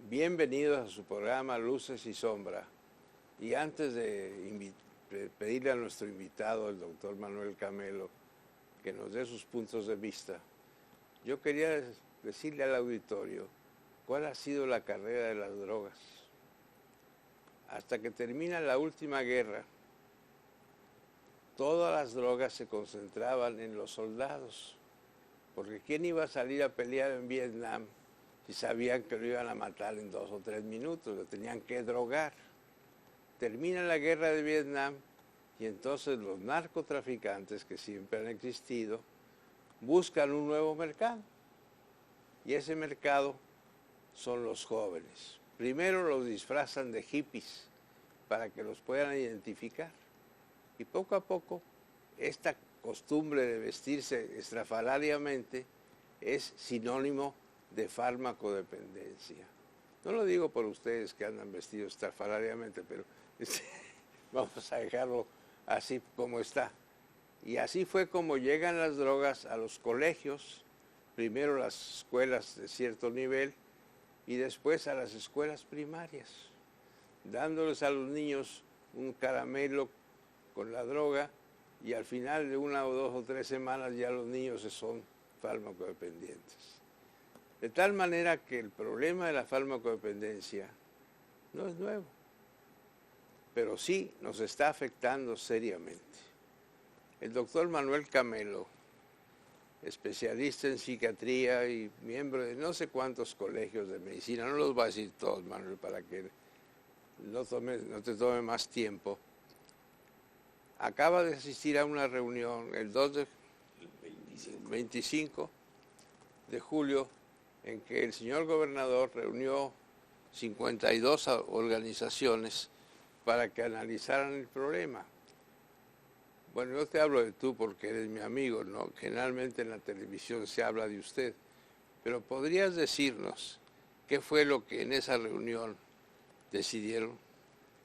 Bienvenidos a su programa Luces y Sombra. Y antes de pedirle a nuestro invitado, el doctor Manuel Camelo, que nos dé sus puntos de vista, yo quería decirle al auditorio cuál ha sido la carrera de las drogas. Hasta que termina la última guerra, todas las drogas se concentraban en los soldados, porque ¿quién iba a salir a pelear en Vietnam si sabían que lo iban a matar en 2 o 3 minutos? Lo tenían que drogar. Termina la guerra de Vietnam y entonces los narcotraficantes, que siempre han existido, buscan un nuevo mercado. Y ese mercado son los jóvenes. Primero los disfrazan de hippies para que los puedan identificar. Y poco a poco esta costumbre de vestirse estrafalariamente es sinónimo de farmacodependencia. No lo digo por ustedes que andan vestidos estrafalariamente, pero vamos a dejarlo así como está. Y así fue como llegan las drogas a los colegios, primero las escuelas de cierto nivel y después a las escuelas primarias, dándoles a los niños un caramelo con la droga y al final de 1 o 2 o 3 semanas ya los niños son farmacodependientes. De tal manera que el problema de la farmacodependencia no es nuevo, pero sí nos está afectando seriamente. El doctor Manuel Camelo, especialista en psiquiatría y miembro de no sé cuántos colegios de medicina, no los voy a decir todos, Manuel, para que no te tome más tiempo, acaba de asistir a una reunión el 25 de julio en que el señor gobernador reunió 52 organizaciones para que analizaran el problema. Bueno, yo te hablo de tú porque eres mi amigo, ¿no? Generalmente en la televisión se habla de usted, pero ¿podrías decirnos qué fue lo que en esa reunión decidieron?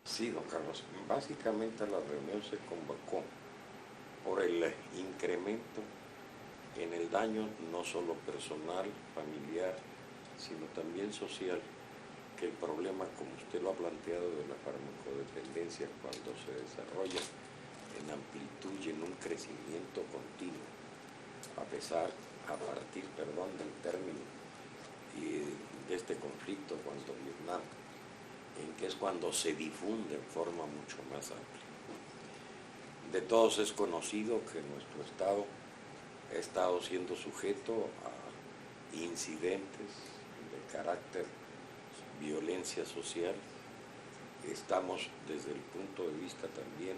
Sí, don Carlos. Básicamente la reunión se convocó por el incremento en el daño no solo personal, familiar, sino también social, que el problema, como usted lo ha planteado, de la farmacodependencia cuando se desarrolla en amplitud y en un crecimiento continuo, a partir del término de este conflicto cuando Vietnam, en que es cuando se difunde en forma mucho más amplia. De todos es conocido que nuestro Estado ha estado siendo sujeto a incidentes de carácter violencia social. Estamos desde el punto de vista también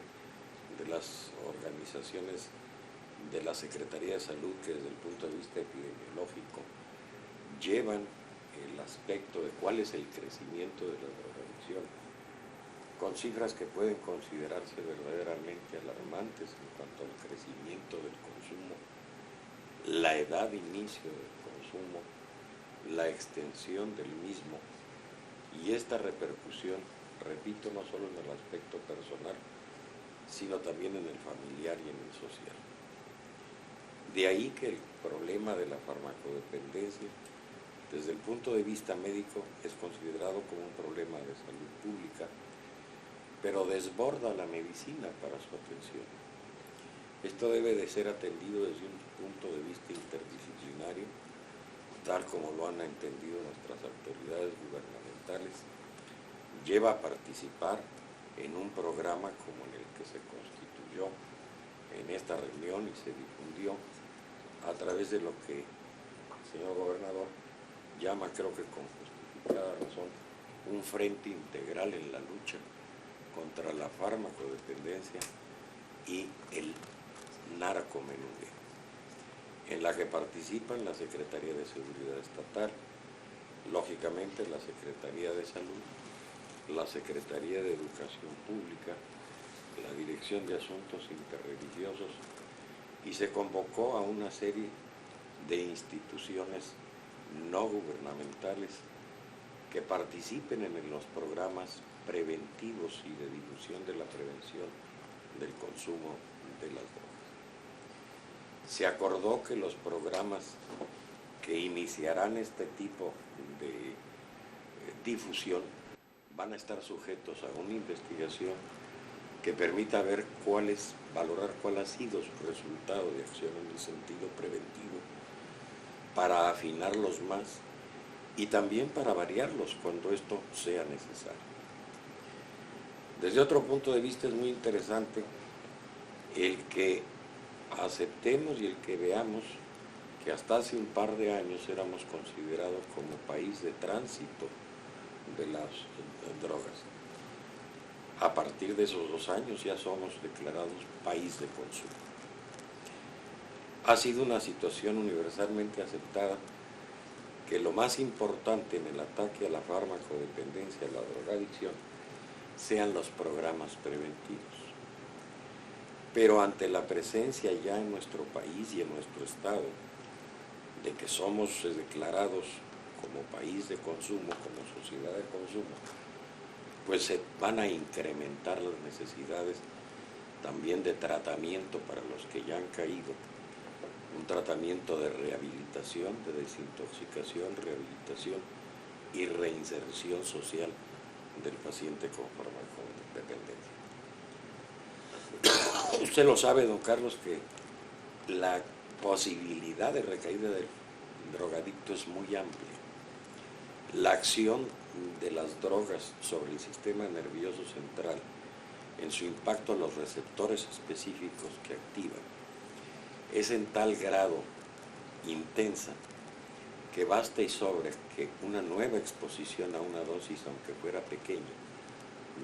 de las organizaciones de la Secretaría de Salud, que desde el punto de vista epidemiológico llevan el aspecto de cuál es el crecimiento de la drogadicción, con cifras que pueden considerarse verdaderamente alarmantes en cuanto al crecimiento del consumo, la edad de inicio del consumo, la extensión del mismo y esta repercusión, repito, no solo en el aspecto personal, sino también en el familiar y en el social. De ahí que el problema de la farmacodependencia, desde el punto de vista médico, es considerado como un problema de salud pública, pero desborda la medicina para su atención. Esto debe de ser atendido desde un punto de vista interdisciplinario, tal como lo han entendido nuestras autoridades gubernamentales. Lleva a participar en un programa como en el que se constituyó en esta reunión y se difundió a través de lo que el señor gobernador llama, creo que con justificada razón, un frente integral en la lucha contra la farmacodependencia y el narcomenudeo, en la que participan la Secretaría de Seguridad Estatal, lógicamente la Secretaría de Salud, la Secretaría de Educación Pública, la Dirección de Asuntos Interreligiosos, y se convocó a una serie de instituciones no gubernamentales que participen en los programas preventivos y de difusión de la prevención del consumo de las drogas. Se acordó que los programas que iniciarán este tipo de difusión van a estar sujetos a una investigación que permita valorar cuál ha sido su resultado de acción en el sentido preventivo, para afinarlos más y también para variarlos cuando esto sea necesario. Desde otro punto de vista es muy interesante el que aceptemos y el que veamos que hasta hace un par de años éramos considerados como país de tránsito de las drogas. A partir de esos 2 años ya somos declarados país de consumo. Ha sido una situación universalmente aceptada que lo más importante en el ataque a la farmacodependencia, a la drogadicción, sean los programas preventivos. Pero ante la presencia ya en nuestro país y en nuestro estado de que somos declarados como país de consumo, como sociedad de consumo, pues se van a incrementar las necesidades también de tratamiento para los que ya han caído, un tratamiento de rehabilitación, de desintoxicación, rehabilitación y reinserción social del paciente con farmacodependencia. Usted lo sabe, don Carlos, que la posibilidad de recaída del drogadicto es muy amplia. La acción de las drogas sobre el sistema nervioso central, en su impacto en los receptores específicos que activan, es en tal grado intensa que basta y sobra que una nueva exposición a una dosis, aunque fuera pequeña,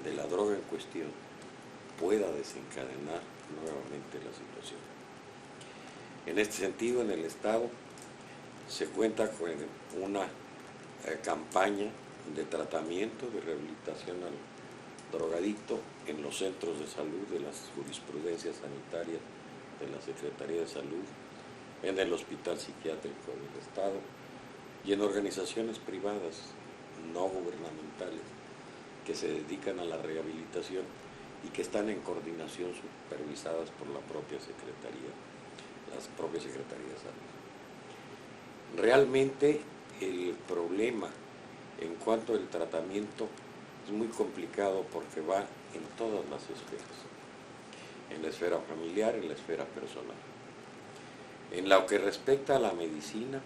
de la droga en cuestión pueda desencadenar nuevamente la situación. En este sentido, en el Estado se cuenta con una campaña de tratamiento, de rehabilitación al drogadicto en los centros de salud de las jurisprudencias sanitarias de la Secretaría de Salud, en el Hospital Psiquiátrico del Estado y en organizaciones privadas no gubernamentales que se dedican a la rehabilitación y que están en coordinación supervisadas por la propia Secretaría, las propias Secretarías de Salud. Realmente el problema en cuanto al tratamiento es muy complicado porque va en todas las esferas, en la esfera familiar, en la esfera personal. En lo que respecta a la medicina,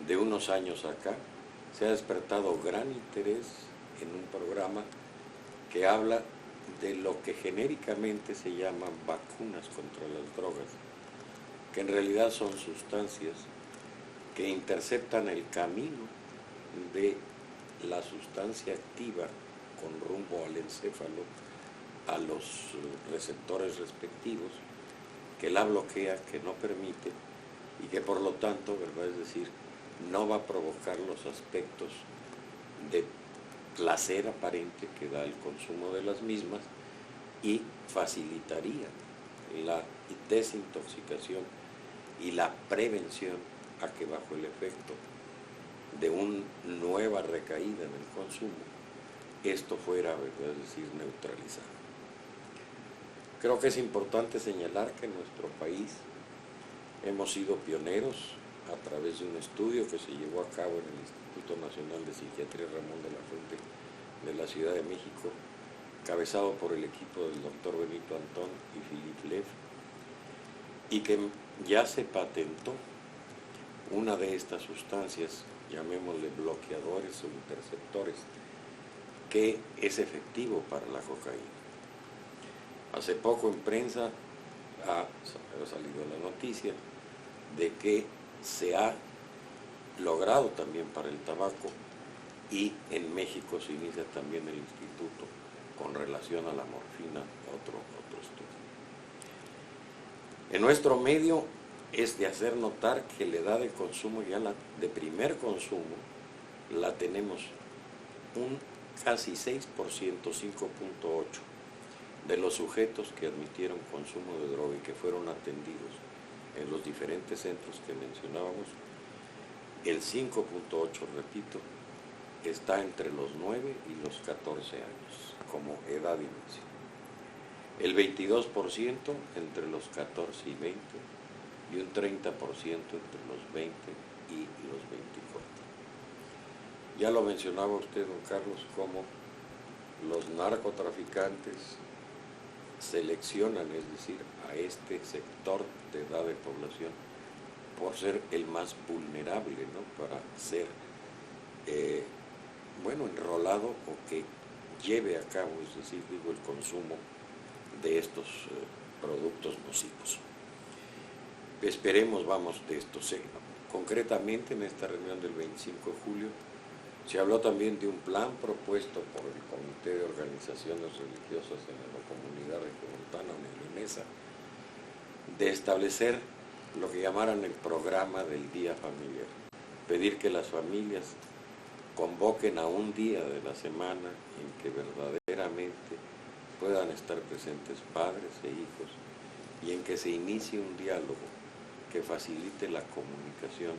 de unos años acá, se ha despertado gran interés en un programa que habla de lo que genéricamente se llaman vacunas contra las drogas, que en realidad son sustancias que interceptan el camino de la sustancia activa con rumbo al encéfalo, a los receptores respectivos, que la bloquea, que no permite y que por lo tanto, ¿verdad? Es decir, no va a provocar los aspectos de placer aparente que da el consumo de las mismas y facilitaría la desintoxicación y la prevención a que bajo el efecto de una nueva recaída en el consumo, esto fuera, ¿verdad? Es decir, neutralizado. Creo que es importante señalar que en nuestro país hemos sido pioneros a través de un estudio que se llevó a cabo en el Instituto Nacional de Psiquiatría Ramón de la Fuente de la Ciudad de México, cabezado por el equipo del doctor Benito Antón y Philippe Lev, y que ya se patentó una de estas sustancias, llamémosle bloqueadores o interceptores, que es efectivo para la cocaína. Hace poco en prensa ha salido la noticia de que se ha logrado también para el tabaco y en México se inicia también el instituto con relación a la morfina, otro estudio. En nuestro medio es de hacer notar que la edad de consumo, ya de primer consumo, la tenemos un casi 6%, 5.8%, de los sujetos que admitieron consumo de droga y que fueron atendidos en los diferentes centros que mencionábamos, el 5.8%, repito, está entre los 9 y los 14 años como edad inicio. El 22% entre los 14 y 20 y un 30% entre los 20 y los 24. Ya lo mencionaba usted, don Carlos, cómo los narcotraficantes seleccionan, es decir, a este sector de edad de población por ser el más vulnerable, ¿no? Para ser, enrolado o que lleve a cabo, es decir, el consumo de estos productos nocivos. Esperemos, de esto. Concretamente, en esta reunión del 25 de julio, se habló también de un plan propuesto por el Comité de Organizaciones Religiosas en la Comunidad Regiomontana, en la INESA, de establecer lo que llamaran el programa del día familiar. Pedir que las familias convoquen a un día de la semana en que verdaderamente puedan estar presentes padres e hijos y en que se inicie un diálogo que facilite la comunicación,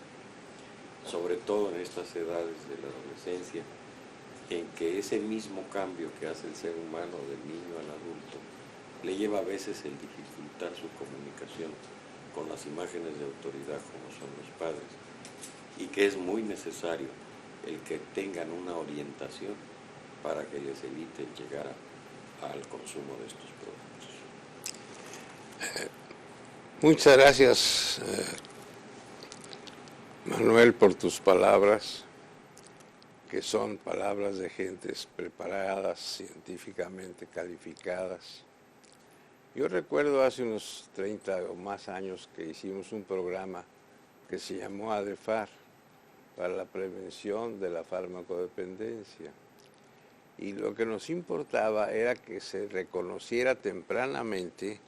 sobre todo en estas edades de la adolescencia, en que ese mismo cambio que hace el ser humano del niño al adulto le lleva a veces el dificultar su comunicación con las imágenes de autoridad como son los padres, y que es muy necesario el que tengan una orientación para que les evite llegar al consumo de estos productos. Muchas gracias, Manuel, por tus palabras, que son palabras de gentes preparadas, científicamente calificadas. Yo recuerdo hace unos 30 o más años que hicimos un programa que se llamó ADEFAR, para la prevención de la farmacodependencia. Y lo que nos importaba era que se reconociera tempranamente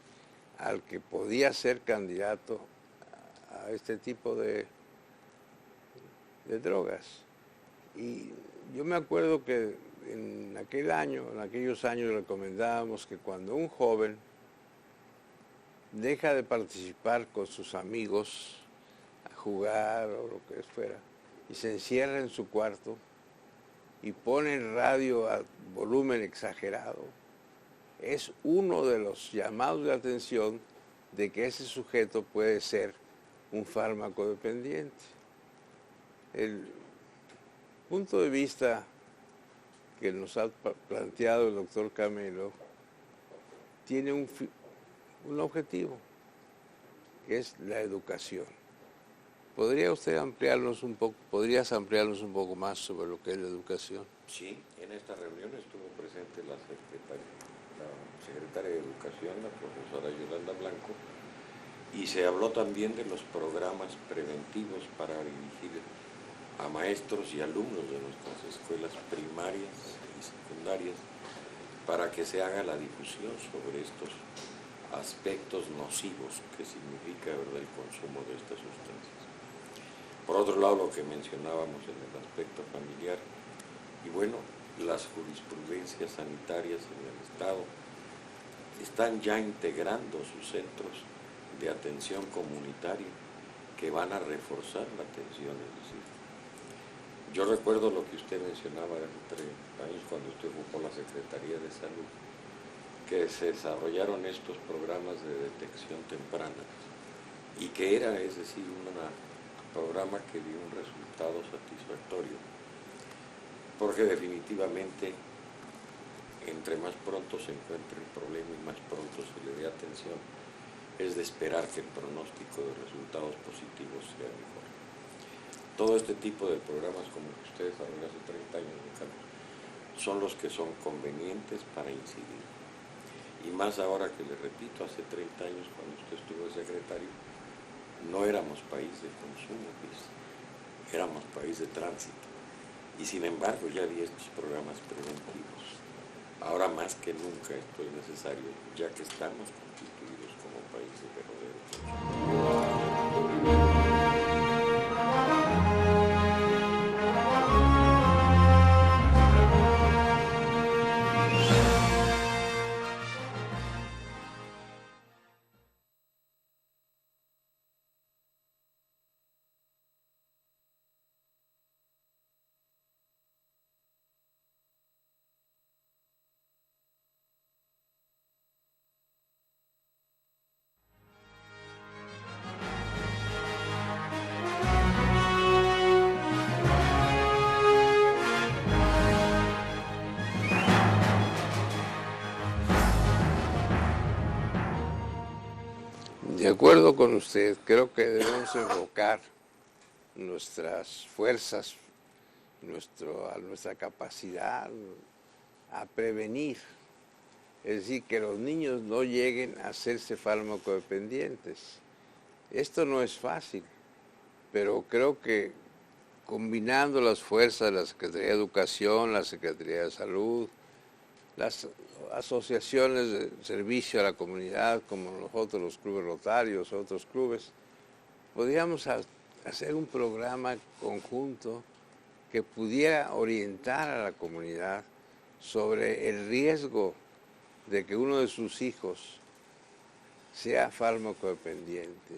al que podía ser candidato a este tipo de drogas. Y yo me acuerdo que en aquellos años recomendábamos que cuando un joven deja de participar con sus amigos a jugar o lo que fuera, y se encierra en su cuarto y pone el radio a volumen exagerado, es uno de los llamados de atención de que ese sujeto puede ser un fármaco dependiente. El punto de vista que nos ha planteado el doctor Camelo tiene un objetivo, que es la educación. ¿Podrías ampliarnos un poco más sobre lo que es la educación? Sí, en esta reunión estuvo presente la secretaria de Educación, la profesora Yolanda Blanco, y se habló también de los programas preventivos para dirigir a maestros y alumnos de nuestras escuelas primarias y secundarias para que se haga la difusión sobre estos aspectos nocivos que significa, ¿verdad?, el consumo de estas sustancias. Por otro lado, lo que mencionábamos en el aspecto familiar, y bueno, las jurisprudencias sanitarias en el Estado están ya integrando sus centros de atención comunitaria que van a reforzar la atención, es decir, yo recuerdo lo que usted mencionaba hace 3 años cuando usted ocupó la Secretaría de Salud, que se desarrollaron estos programas de detección temprana y que era, es decir, un programa que dio un resultado satisfactorio, porque definitivamente entre más pronto se encuentre el problema y más pronto se le dé atención, es de esperar que el pronóstico de resultados positivos sea mejor. Todo este tipo de programas como que ustedes desarrollaron hace 30 años, son los que son convenientes para incidir. Y más ahora que le repito, hace 30 años cuando usted estuvo de secretario, no éramos país de consumo, éramos país de tránsito. Y sin embargo ya había estos programas preventivos. Ahora más que nunca esto es necesario, ya que estamos constituidos como país de verdadero consumo. De acuerdo con usted, creo que debemos enfocar nuestras fuerzas, nuestra capacidad a prevenir. Es decir, que los niños no lleguen a hacerse farmacodependientes. Esto no es fácil, pero creo que combinando las fuerzas de la Secretaría de Educación, la Secretaría de Salud, las asociaciones de servicio a la comunidad, como nosotros, los clubes rotarios, otros clubes, podríamos hacer un programa conjunto que pudiera orientar a la comunidad sobre el riesgo de que uno de sus hijos sea farmacodependiente.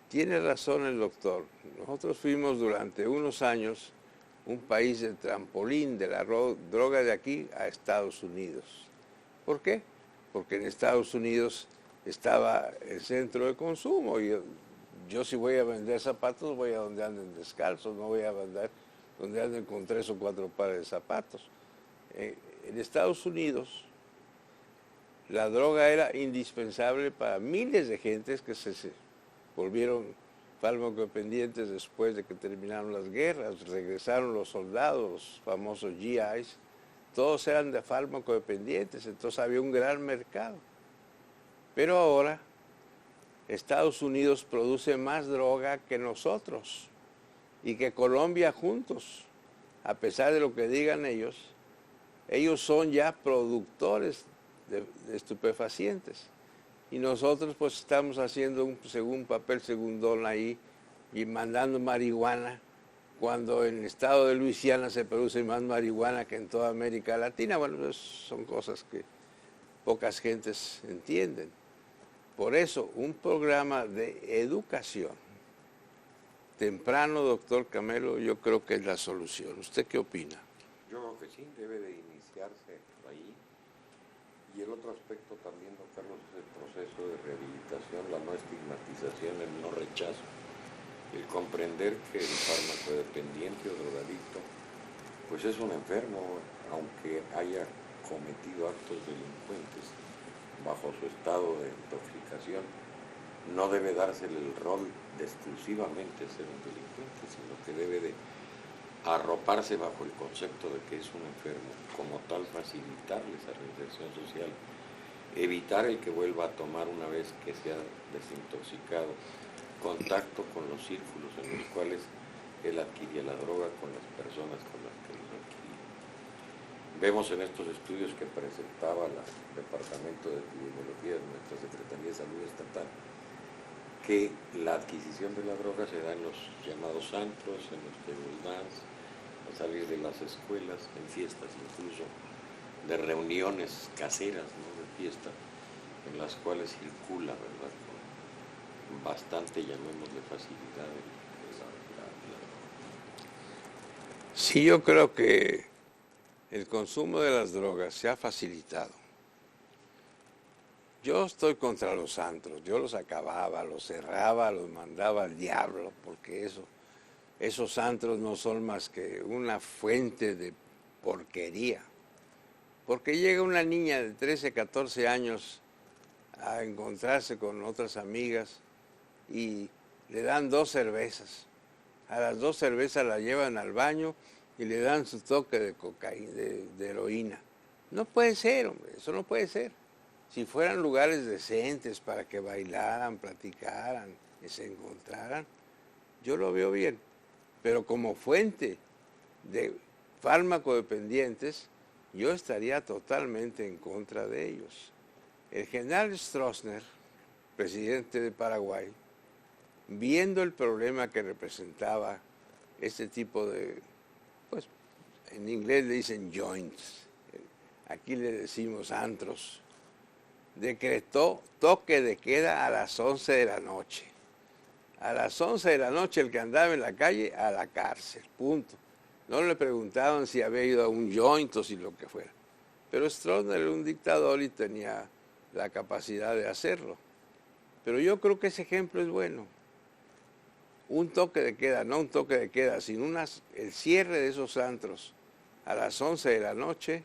Tiene razón el doctor. Nosotros fuimos durante unos años un país de trampolín de la droga de aquí a Estados Unidos. ¿Por qué? Porque en Estados Unidos estaba el centro de consumo. Y yo si voy a vender zapatos, voy a donde anden descalzos, no voy a vender donde anden con 3 o 4 pares de zapatos. En Estados Unidos, la droga era indispensable para miles de gentes que se volvieron farmacodependientes después de que terminaron las guerras, regresaron los soldados, los famosos GIs, todos eran de farmacodependientes, entonces había un gran mercado. Pero ahora Estados Unidos produce más droga que nosotros y que Colombia juntos, a pesar de lo que digan ellos son ya productores de estupefacientes. Y nosotros pues estamos haciendo un papel segundón ahí y mandando marihuana, cuando en el estado de Luisiana se produce más marihuana que en toda América Latina. Bueno, pues son cosas que pocas gentes entienden. Por eso, un programa de educación temprano, doctor Camelo, yo creo que es la solución. ¿Usted qué opina? Yo creo que sí, debe de iniciarse ahí. Y el otro aspecto también, don Carlos, es el proceso de rehabilitación, la no estigmatización, el no rechazo, el comprender que el farmacodependiente o drogadicto pues es un enfermo, aunque haya cometido actos delincuentes bajo su estado de intoxicación, no debe dársele el rol de exclusivamente ser un delincuente, sino que debe de arroparse bajo el concepto de que es un enfermo, como tal facilitarle esa reinserción social, evitar el que vuelva a tomar una vez que se ha desintoxicado, contacto con los círculos en los cuales él adquiría la droga con las personas con las que lo adquiría. Vemos en estos estudios que presentaba el Departamento de Epidemiología de nuestra Secretaría de Salud Estatal, que la adquisición de la droga se da en los llamados antros, en los table dance, a salir de las escuelas, en fiestas incluso, de reuniones caseras, ¿no?, de fiesta, en las cuales circula, ¿verdad?, con bastante, llamémosle, facilidad la droga. Sí, yo creo que el consumo de las drogas se ha facilitado. Yo estoy contra los antros, yo los acababa, los cerraba, los mandaba al diablo, porque esos antros no son más que una fuente de porquería. Porque llega una niña de 13, 14 años a encontrarse con otras amigas y le dan 2 cervezas. A las 2 cervezas la llevan al baño y le dan su toque de cocaína, de heroína. No puede ser, hombre, eso no puede ser. Si fueran lugares decentes para que bailaran, platicaran, que se encontraran, yo lo veo bien. Pero como fuente de farmacodependientes, yo estaría totalmente en contra de ellos. El general Stroessner, presidente de Paraguay, viendo el problema que representaba este tipo de, pues en inglés le dicen joints, aquí le decimos antros, decretó toque de queda a las 11 de la noche. A las 11 de la noche el que andaba en la calle, a la cárcel, punto. No le preguntaban si había ido a un joint o si lo que fuera. Pero Stroessner era un dictador y tenía la capacidad de hacerlo. Pero yo creo que ese ejemplo es bueno. Un toque de queda, no un toque de queda, sino el cierre de esos antros a las 11 de la noche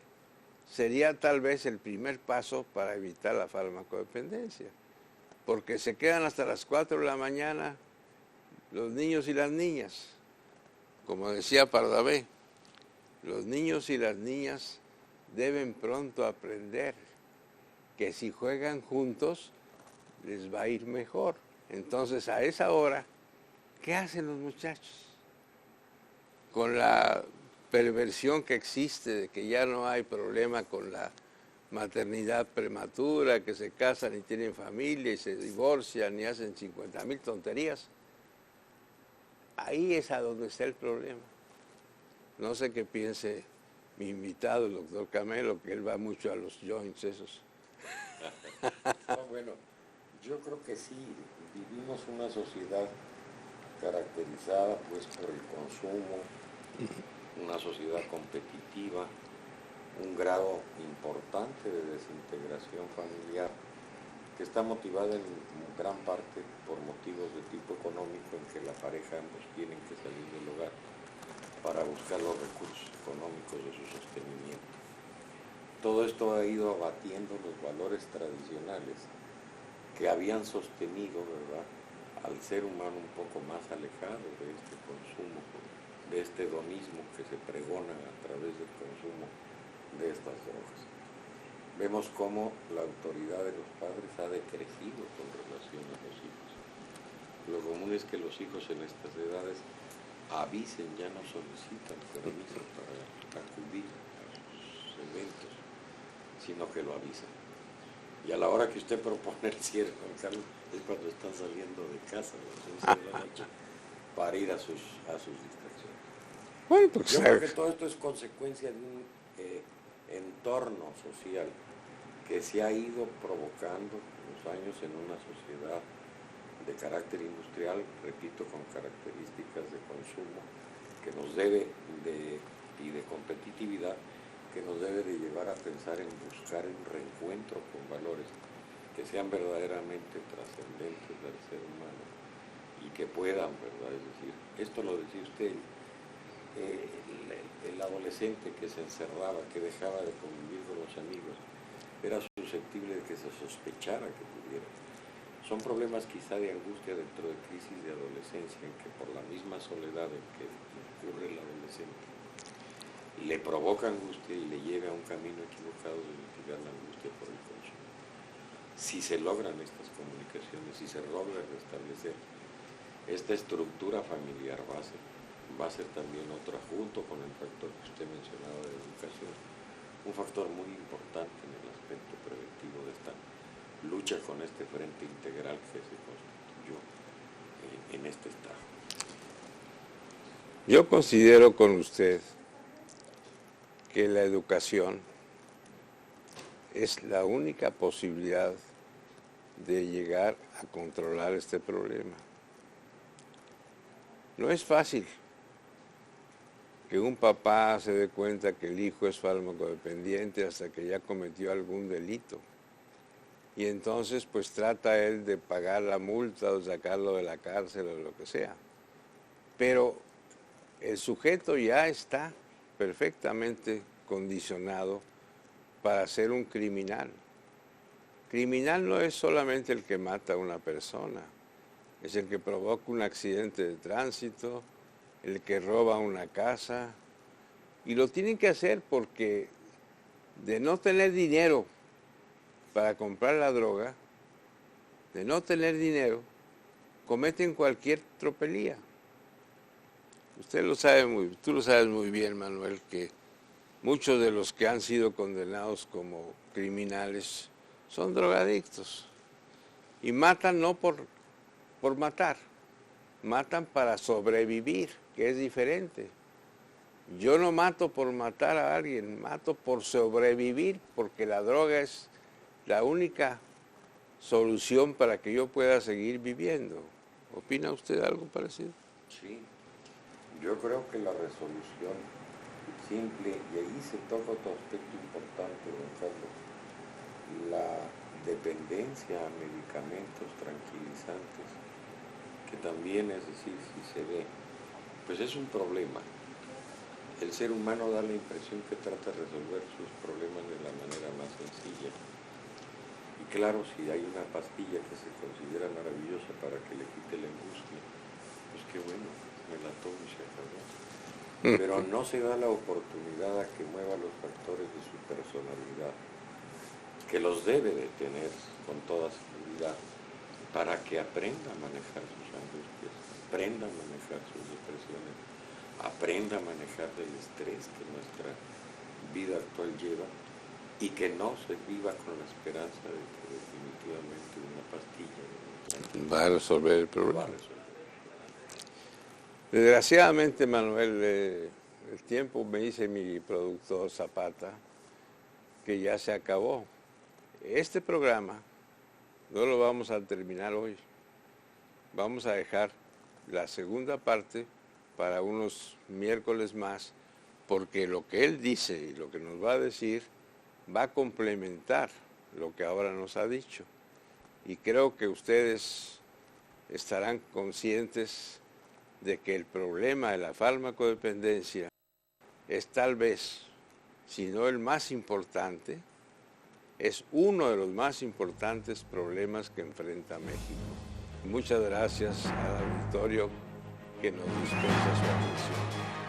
sería tal vez el primer paso para evitar la farmacodependencia. porque se quedan hasta las 4 de la mañana los niños y las niñas. Como decía Pardavé, los niños y las niñas deben pronto aprender que si juegan juntos les va a ir mejor. Entonces, a esa hora, ¿qué hacen los muchachos? Con la perversión que existe de que ya no hay problema con la maternidad prematura, que se casan y tienen familia y se divorcian y hacen 50,000 tonterías. Ahí es a donde está el problema. No sé qué piense mi invitado, el doctor Camelo, que él va mucho a los joints esos. No, bueno, yo creo que sí, vivimos una sociedad caracterizada pues por el consumo, una sociedad competitiva, un grado importante de desintegración familiar que está motivada en gran parte por motivos de tipo económico, en que la pareja ambos tienen que salir del hogar para buscar los recursos económicos de su sostenimiento. Todo esto ha ido abatiendo los valores tradicionales que habían sostenido, ¿verdad?, al ser humano un poco más alejado de este consumo, de este hedonismo que se pregona a través del consumo de estas drogas. Vemos cómo la autoridad de los padres ha decrecido con relación a los hijos. Lo común es que los hijos en estas edades avisen, ya no solicitan permiso para acudir a sus eventos, sino que lo avisan. Y a la hora que usted propone el cierre, Juan Carlos, es cuando están saliendo de casa a las 11 de la noche para ir a sus distracciones. Bueno, pues, yo creo que todo esto es consecuencia de un entorno social que se ha ido provocando con los años en una sociedad de carácter industrial, repito, con características de consumo, que nos debe y de competitividad, que nos debe de llevar a pensar en buscar un reencuentro con valores que sean verdaderamente trascendentes del ser humano y que puedan, ¿verdad? Es decir, esto lo decía usted, el adolescente que se encerraba, que dejaba de convivir con los amigos, era susceptible de que se sospechara que tuviera. Son problemas quizá de angustia dentro de crisis de adolescencia, en que por la misma soledad en que ocurre el adolescente, le provoca angustia y le lleva a un camino equivocado de mitigar la angustia por el consumo. Si se logran estas comunicaciones, si se logra restablecer esta estructura familiar base, va a ser también otra, junto con el factor que usted mencionaba de educación, un factor muy importante en el aspecto preventivo de esta lucha con este frente integral que se constituyó en este estado. yo considero con usted que la educación es la única posibilidad de llegar a controlar este problema. No es fácil que un papá se dé cuenta que el hijo es farmacodependiente hasta que ya cometió algún delito. Y entonces pues trata él de pagar la multa o sacarlo de la cárcel o lo que sea. Pero el sujeto ya está perfectamente condicionado para ser un criminal. Criminal no es solamente el que mata a una persona, es el que provoca un accidente de tránsito, el que roba una casa, y lo tienen que hacer porque de no tener dinero para comprar la droga, de no tener dinero, cometen cualquier tropelía. Tú lo sabes muy bien, Manuel, que muchos de los que han sido condenados como criminales son drogadictos y matan no por matar, matan para sobrevivir, que es diferente. Yo no mato por matar a alguien, mato por sobrevivir, porque la droga es la única solución para que yo pueda seguir viviendo. ¿Opina usted algo parecido? Sí, yo creo que la resolución simple, y ahí se toca otro aspecto importante, don Carlos, la dependencia a medicamentos tranquilizantes, que también, es decir, si se ve, pues es un problema. El ser humano da la impresión que trata de resolver sus problemas de la manera más sencilla y claro, si hay una pastilla que se considera maravillosa para que le quite la angustia, pues qué bueno, me la tomo y se acabó. Pero no se da la oportunidad a que mueva los factores de su personalidad, que los debe de tener con toda seguridad, para que aprenda a manejar sus angustias, aprenda a manejar sus depresiones, aprenda a manejar el estrés que nuestra vida actual lleva, y que no se viva con la esperanza de que definitivamente una pastilla va a resolver el va problema. a resolver. Desgraciadamente, Manuel, el tiempo me dice mi productor Zapata que ya se acabó. Este programa no lo vamos a terminar hoy. Vamos a dejar la segunda parte para unos miércoles más, porque lo que él dice y lo que nos va a decir va a complementar lo que ahora nos ha dicho. Y creo que ustedes estarán conscientes de que el problema de la farmacodependencia es tal vez, si no el más importante, es uno de los más importantes problemas que enfrenta México. Muchas gracias al auditorio que nos dispensa su atención.